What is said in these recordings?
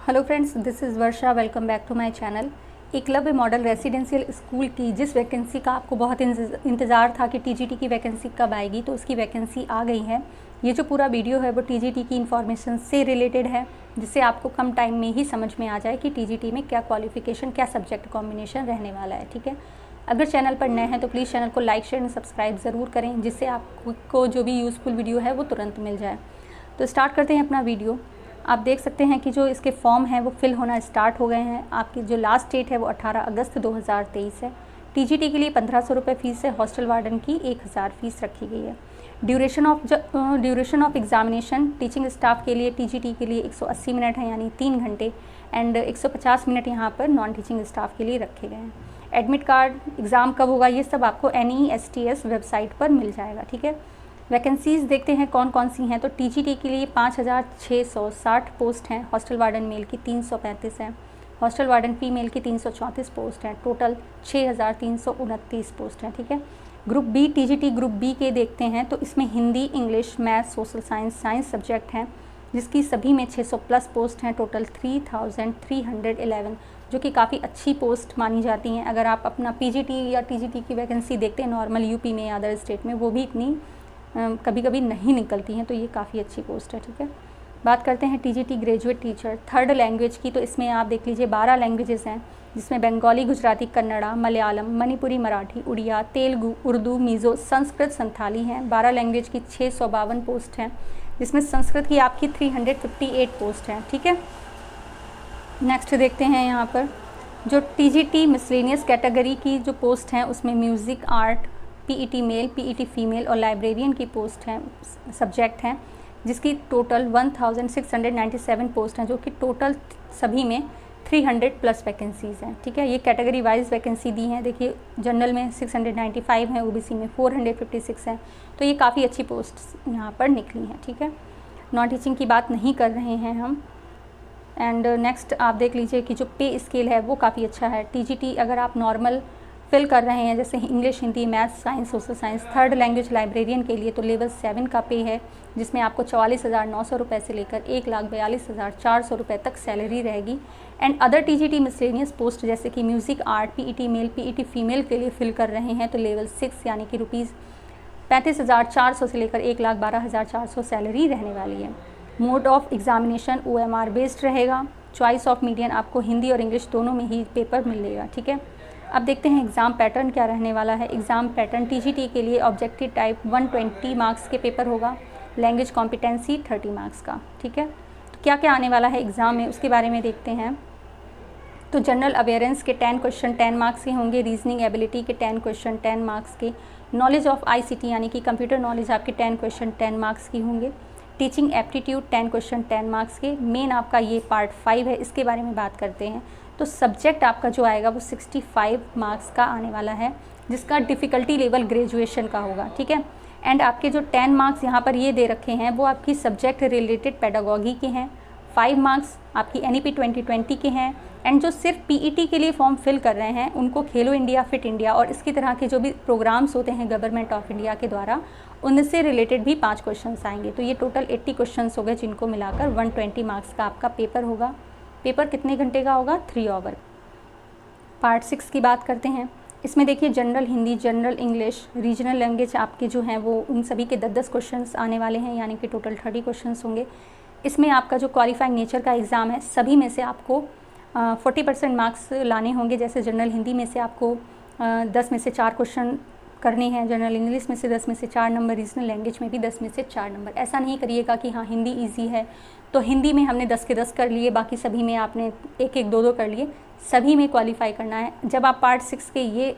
Hello friends, this is Varsha. Welcome back to my channel. Eklavya model residential school की जिस vacancy का आपको बहुत इंतज़ार था कि टीजीटी की वैकेंसी कब आएगी, तो उसकी वैकेंसी आ गई है। ये जो पूरा वीडियो है वो टीजीटी की इन्फॉर्मेशन से रिलेटेड है, जिससे आपको कम टाइम में ही समझ में आ जाए कि टीजीटी में क्या क्वालिफिकेशन, क्या सब्जेक्ट कॉम्बिनेशन रहने वाला है। ठीक है, अगर चैनल पर नए हैं तो प्लीज़ चैनल को लाइक, शेयर एंड सब्सक्राइब ज़रूर करें, जिससे आपको जो भी यूज़फुल वीडियो है वो तुरंत मिल जाए। तो स्टार्ट करते हैं अपना वीडियो। आप देख सकते हैं कि जो इसके फॉर्म हैं वो फिल होना स्टार्ट हो गए हैं। आपकी जो लास्ट डेट है वो 18 अगस्त 2023 है। टीजीटी के लिए 1500 रुपये फ़ीस है। हॉस्टल वार्डन की 1000 फ़ीस रखी गई है। Duration of examination teaching staff के लिए टीजीटी के लिए 180 मिनट है, यानी 3 घंटे, एंड 150 मिनट यहाँ पर नॉन टीचिंग स्टाफ के लिए रखे गए हैं। एडमिट कार्ड, एग्ज़ाम कब होगा, ये सब आपको NESTS वेबसाइट पर मिल जाएगा। ठीक है, वैकेंसीज़ देखते हैं कौन कौन सी हैं। तो टीजीटी के लिए 5660 पोस्ट हैं। हॉस्टल वार्डन मेल की 335 हैं। हॉस्टल वार्डन फीमेल की 334 पोस्ट हैं। टोटल 6329 पोस्ट हैं। ठीक है, group B, TGT group B के देखते हैं तो इसमें Hindi, English, math, social science subject हैं, जिसकी सभी में 600 प्लस पोस्ट हैं। टोटल 3311, जो कि काफ़ी अच्छी पोस्ट मानी जाती हैं। अगर आप अपना पीजीटी या टीजीटी की वैकेंसी देखते हैं नॉर्मल यूपी में या अदर स्टेट में, वो भी इतनी कभी कभी नहीं निकलती हैं, तो ये काफ़ी अच्छी पोस्ट है। ठीक है, बात करते हैं TGT graduate teacher third language की। तो इसमें आप देख लीजिए 12 लैंग्वेजेस हैं, जिसमें बंगाली, गुजराती, कन्नड़ा, मलयालम, मणिपुरी, मराठी, उड़िया, तेलुगु, उर्दू, मिज़ो, संस्कृत, संथाली हैं। 12 लैंग्वेज की 652 पोस्ट हैं, जिसमें संस्कृत की आपकी 358 पोस्ट हैं। ठीक है, नेक्स्ट देखते हैं यहाँ पर जो टीजीटी मिसलेनियस कैटेगरी की जो पोस्ट हैं, उसमें music, art, PET male, PET female और लाइब्रेरियन की पोस्ट हैं, सब्जेक्ट हैं, जिसकी टोटल 1697 पोस्ट हैं, जो कि टोटल सभी में 300 प्लस वैकेंसीज़ हैं। ठीक है, ये कैटेगरी वाइज वैकेंसी दी हैं। देखिए, जनरल में 695 हैं, ओबीसी में 456 हैं, तो ये काफ़ी अच्छी पोस्ट यहाँ पर निकली हैं। ठीक है, नॉन टीचिंग की बात नहीं कर रहे हैं हम। एंड नेक्स्ट आप देख लीजिए कि जो पे स्केल है वो काफ़ी अच्छा है। टीजीटी अगर आप नॉर्मल फिल कर रहे हैं, जैसे English, Hindi, math, science, social science, third language librarian के लिए, तो लेवल 7 का पे है, जिसमें आपको 44,900 रुपये से लेकर 1,42,400 रुपये तक सैलरी रहेगी। And other TGT miscellaneous post जैसे कि music, art, PET male, PET female के लिए फिल कर रहे हैं, तो लेवल 6 यानी कि ₹35,400 से लेकर 1,12,400 सैलरी रहने वाली है। Mode of examination OMR based रहेगा। चॉइस ऑफ मीडियम, आपको हिंदी और इंग्लिश दोनों में ही पेपर मिलेगा। ठीक है, अब देखते हैं एग्ज़ाम पैटर्न क्या रहने वाला है। एग्ज़ाम पैटर्न टीजीटी के लिए ऑब्जेक्टिव टाइप 120 मार्क्स के पेपर होगा, लैंग्वेज कॉम्पिटेंसी 30 मार्क्स का। ठीक है, तो क्या क्या आने वाला है एग्ज़ाम में, उसके बारे में देखते हैं। तो जनरल अवेयरेंस के 10 क्वेश्चन 10 मार्क्स के होंगे। रीजनिंग एबिलिटी के 10 क्वेश्चन 10 मार्क्स के। नॉलेज ऑफ ICT यानी कि कंप्यूटर नॉलेज आपके 10 क्वेश्चन 10 मार्क्स की होंगे। टीचिंग एप्टीट्यूड 10 क्वेश्चन 10 मार्क्स के। मेन आपका ये पार्ट 5 है, इसके बारे में बात करते हैं। तो सब्जेक्ट आपका जो आएगा वो 65 मार्क्स का आने वाला है, जिसका डिफ़िकल्टी लेवल ग्रेजुएशन का होगा। ठीक है, एंड आपके जो 10 मार्क्स यहाँ पर ये दे रखे हैं वो आपकी सब्जेक्ट रिलेटेड पेडागॉगी के हैं। 5 मार्क्स आपकी NEP 2020 के हैं। एंड जो सिर्फ पीईटी के लिए फॉर्म फिल कर रहे हैं उनको खेलो इंडिया, फिट इंडिया और इसकी तरह के जो भी प्रोग्राम्स होते हैं गवर्नमेंट ऑफ इंडिया के द्वारा, उनसे रिलेटेड भी 5 क्वेश्चंस आएंगे। तो ये टोटल 80 क्वेश्चंस हो गए, जिनको मिलाकर 120 मार्क्स का आपका पेपर होगा। पेपर कितने घंटे का होगा? 3 आवर। पार्ट 6 की बात करते हैं। इसमें देखिए general Hindi, general English, regional language आपके जो हैं वो उन सभी के 10-10 क्वेश्चंस आने वाले हैं, यानी कि टोटल 30 क्वेश्चंस होंगे। इसमें आपका जो क्वालिफाइंग नेचर का एग्ज़ाम है, सभी में से आपको 40% मार्क्स लाने होंगे। जैसे जनरल हिंदी में से आपको 10 में से 4 क्वेश्चन करने हैं, जनरल इंग्लिश में से 10 में से 4 नंबर, रीजनल लैंग्वेज में भी 10 में से 4 नंबर। ऐसा नहीं करिएगा कि हाँ हिंदी इजी है तो हिंदी में हमने 10 के 10 कर लिए, बाकी सभी में आपने 1-1, 2-2 कर लिए। सभी में क्वालिफाई करना है। जब आप पार्ट 6 के ये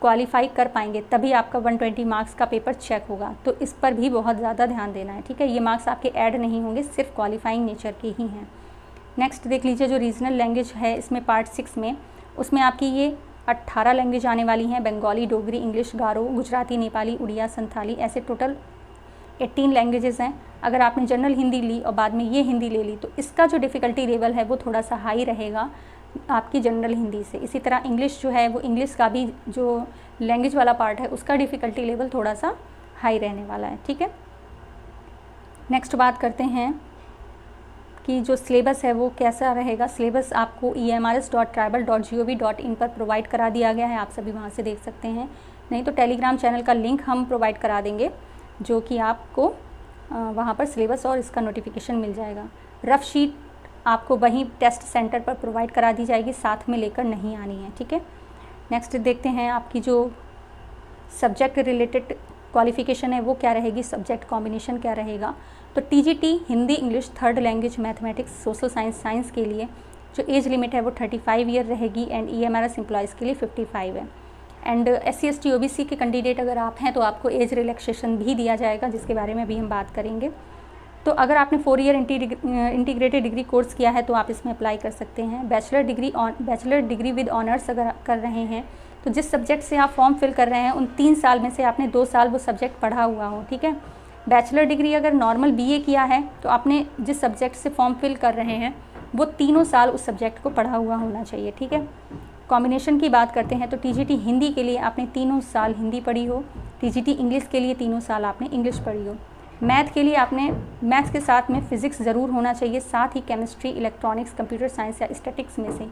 क्वालिफाई कर पाएंगे तभी आपका 120 मार्क्स का पेपर चेक होगा, तो इस पर भी बहुत ज़्यादा ध्यान देना है। ठीक है, ये मार्क्स आपके ऐड नहीं होंगे, सिर्फ क्वालिफाइंग नेचर के ही हैं। नेक्स्ट देख लीजिए जो रीजनल लैंग्वेज है इसमें पार्ट 6 में, उसमें आपकी ये 18 लैंग्वेज आने वाली हैं। बंगाली, डोगरी, इंग्लिश, गारो, गुजराती, नेपाली, उड़िया, संथाली, ऐसे टोटल 18 लैंग्वेजेस हैं। अगर आपने जनरल हिंदी ली और बाद में ये हिंदी ले ली तो इसका जो डिफ़िकल्टी लेवल है वो थोड़ा सा हाई रहेगा आपकी जनरल हिंदी से। इसी तरह इंग्लिश जो है वो, इंग्लिश का भी जो लैंग्वेज वाला पार्ट है उसका डिफ़िकल्टी लेवल थोड़ा सा हाई रहने वाला है। ठीक है, नेक्स्ट बात करते हैं आपकी जो सिलेबस है वो कैसा रहेगा, सिलेबस आपको emrs.tribal.gov.in पर प्रोवाइड करा दिया गया है, आप सभी वहाँ से देख सकते हैं। नहीं तो टेलीग्राम चैनल का लिंक हम प्रोवाइड करा देंगे, जो कि आपको वहाँ पर सिलेबस और इसका नोटिफिकेशन मिल जाएगा। रफ शीट आपको वहीं टेस्ट सेंटर पर प्रोवाइड करा दी जाएगी, साथ में लेकर नहीं आनी है, ठीक है। नेक्स्ट देखते हैं आपकी जो सब्जेक्ट रिलेटेड क्वालिफ़िकेशन है वो क्या रहेगी, सब्जेक्ट कॉम्बिनेशन क्या रहेगा। तो TGT Hindi, English, third language, mathematics, social science के लिए जो एज लिमिट है वो 35 ईयर रहेगी एंड EMRS एम्प्लॉयज़ के लिए 55 है। एंड SC ST OBC के कैंडिडेट अगर आप हैं तो आपको एज रिलैक्सेशन भी दिया जाएगा, जिसके बारे में अभी हम बात करेंगे। तो अगर आपने 4 ईयर इंटीग्रेटेड डिग्री कोर्स किया है तो आप इसमें अप्लाई कर सकते हैं। बैचलर डिग्री विद ऑनर्स अगर कर रहे हैं तो जिस सब्जेक्ट से आप फॉर्म फिल कर रहे हैं उन 3 साल में से आपने 2 साल वो सब्जेक्ट पढ़ा हुआ हो, ठीक है। बैचलर डिग्री अगर नॉर्मल BA किया है तो आपने जिस सब्जेक्ट से फॉर्म फिल कर रहे हैं वो 3 साल उस सब्जेक्ट को पढ़ा हुआ होना चाहिए, ठीक है। कॉम्बिनेशन की बात करते हैं तो TGT हिंदी के लिए आपने 3 साल हिंदी पढ़ी हो, TGT इंग्लिश के लिए 3 साल आपने इंग्लिश पढ़ी हो। मैथ के लिए आपने मैथ्स के साथ में फ़िज़िक्स ज़रूर होना चाहिए, साथ ही केमिस्ट्री, इलेक्ट्रॉनिक्स, कंप्यूटर साइंस या स्टैटिक्स में से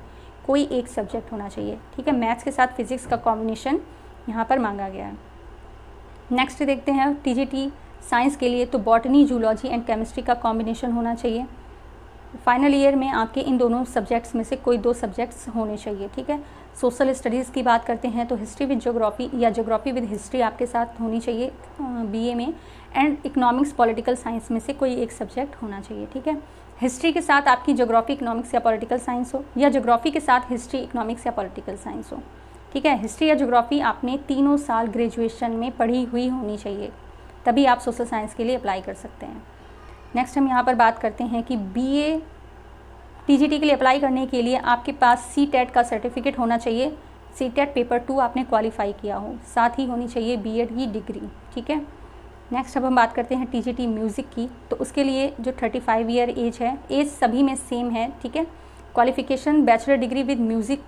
कोई एक सब्जेक्ट होना चाहिए, ठीक है। मैथ्स के साथ फिज़िक्स का कॉम्बिनेशन यहाँ पर मांगा गया है। नेक्स्ट देखते हैं TGT साइंस के लिए तो बॉटनी, जूलॉजी एंड केमिस्ट्री का कॉम्बिनेशन होना चाहिए। फाइनल ईयर में आपके इन दोनों सब्जेक्ट्स में से कोई 2 सब्जेक्ट्स होने चाहिए, ठीक है। सोशल स्टडीज़ की बात करते हैं तो हिस्ट्री विद ज्योग्राफी या ज्योग्राफी विद हिस्ट्री आपके साथ होनी चाहिए BA में, एंड इकोनॉमिक्स, पॉलिटिकल साइंस में से कोई एक सब्जेक्ट होना चाहिए, ठीक है। हिस्ट्री के साथ आपकी ज्योग्राफी, इकोनॉमिक्स या पॉलिटिकल साइंस हो, या ज्योग्राफी के साथ हिस्ट्री, इकोनॉमिक्स या पॉलिटिकल साइंस हो, ठीक है। हिस्ट्री या ज्योग्राफी आपने 3 साल ग्रेजुएशन में पढ़ी हुई होनी चाहिए, तभी आप सोशल साइंस के लिए अप्लाई कर सकते हैं। नेक्स्ट हम यहाँ पर बात करते हैं कि BA TGT के लिए अप्लाई करने के लिए आपके पास CTET का सर्टिफिकेट होना चाहिए, CTET पेपर 2 आपने क्वालिफाई किया हो, साथ ही होनी चाहिए BEd की डिग्री, ठीक है। नेक्स्ट अब हम बात करते हैं TGT म्यूज़िक की, तो उसके लिए जो 35 ईयर एज है, एज सभी में सेम है, ठीक है। Qualification bachelor degree with music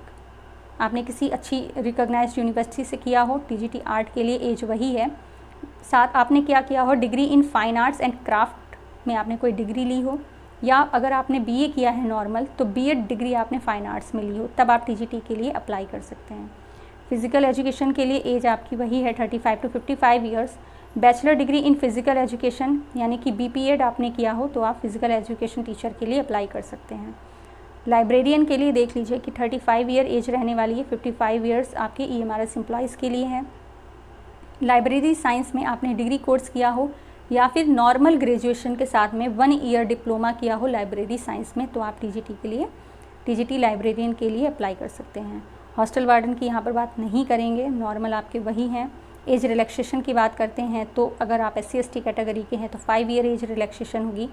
आपने किसी अच्छी रिकॉग्नाइज्ड यूनिवर्सिटी से किया हो, TGT आर्ट के लिए एज वही है। साथ आपने क्या किया हो, degree in fine arts and craft में आपने कोई डिग्री ली हो, या अगर आपने BA किया है नॉर्मल तो BEd डिग्री आपने फाइन आर्ट्स में ली हो, तब आप TGT के लिए अप्लाई कर सकते हैं। फ़िज़िकल एजुकेशन के लिए एज आपकी वही है 35 to 55 years. Bachelor degree in physical education यानी कि BPEd आपने किया हो तो आप फ़िज़िकल एजुकेशन टीचर के लिए अप्लाई कर सकते हैं। लाइब्रेरियन के लिए देख लीजिए कि 35 ईयर एज रहने वाली है, 55 ईयर्स आपके EMRS एम्प्लॉयज़ के लिए हैं। लाइब्रेरी साइंस में आपने डिग्री कोर्स किया हो या फिर नॉर्मल ग्रेजुएशन के साथ में 1 ईयर डिप्लोमा किया हो लाइब्रेरी साइंस में, तो आप TGT लाइब्रेरियन के लिए अप्लाई कर सकते हैं। हॉस्टल वार्डन की यहाँ पर बात नहीं करेंगे, नॉर्मल आपके वही हैं। एज रिलैक्सेशन की बात करते हैं तो अगर आप SC ST कैटेगरी के हैं तो 5 ईयर एज रिलैक्सेशन होगी।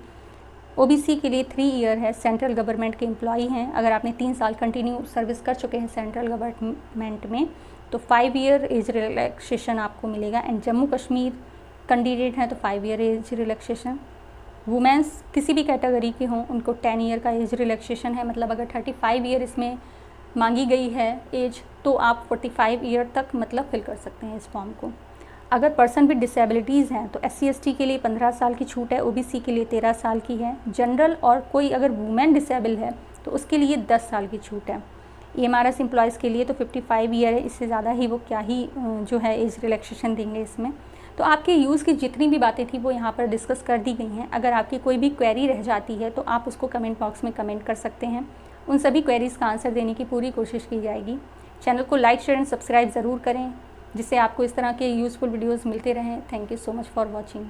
OBC के लिए 3 ईयर है, सेंट्रल गवर्नमेंट के एम्प्लॉई हैं, अगर आपने 3 साल कंटिन्यू सर्विस कर चुके हैं सेंट्रल गवर्नमेंट में तो 5 ईयर एज रिलैक्सेशन आपको मिलेगा। एंड जम्मू कश्मीर कैंडिडेट हैं तो 5 ईयर एज रिलैक्सेशन। वुमेंस किसी भी कैटेगरी के हों उनको 10 ईयर का एज रिलैक्सेशन है, मतलब अगर 35 ईयर इसमें मांगी गई है एज तो आप 45 ईयर तक मतलब फिल कर सकते हैं इस फॉर्म को। अगर पर्सन विद डिसेबिलिटीज़ हैं तो SC ST के लिए 15 साल की छूट है, OBC के लिए 13 साल की है। जनरल और कोई अगर वुमेन डिसेबल है तो उसके लिए 10 साल की छूट है। EMRS एम्प्लॉयज़ के लिए तो 55 ईयर है, इससे ज़्यादा ही वो क्या ही जो है एज रिलैक्सेशन देंगे इसमें। तो आपके यूज़ की जितनी भी बातें थी वो यहाँ पर डिस्कस कर दी गई हैं। अगर आपकी कोई भी क्वेरी रह जाती है तो आप उसको कमेंट बॉक्स में कमेंट कर सकते हैं, उन सभी क्वेरीज़ का आंसर देने की पूरी कोशिश की जाएगी। चैनल को लाइक, शेयर एंड सब्सक्राइब ज़रूर करें, जिससे आपको इस तरह के यूज़फुल वीडियोज़ मिलते रहें। Thank you so much for watching.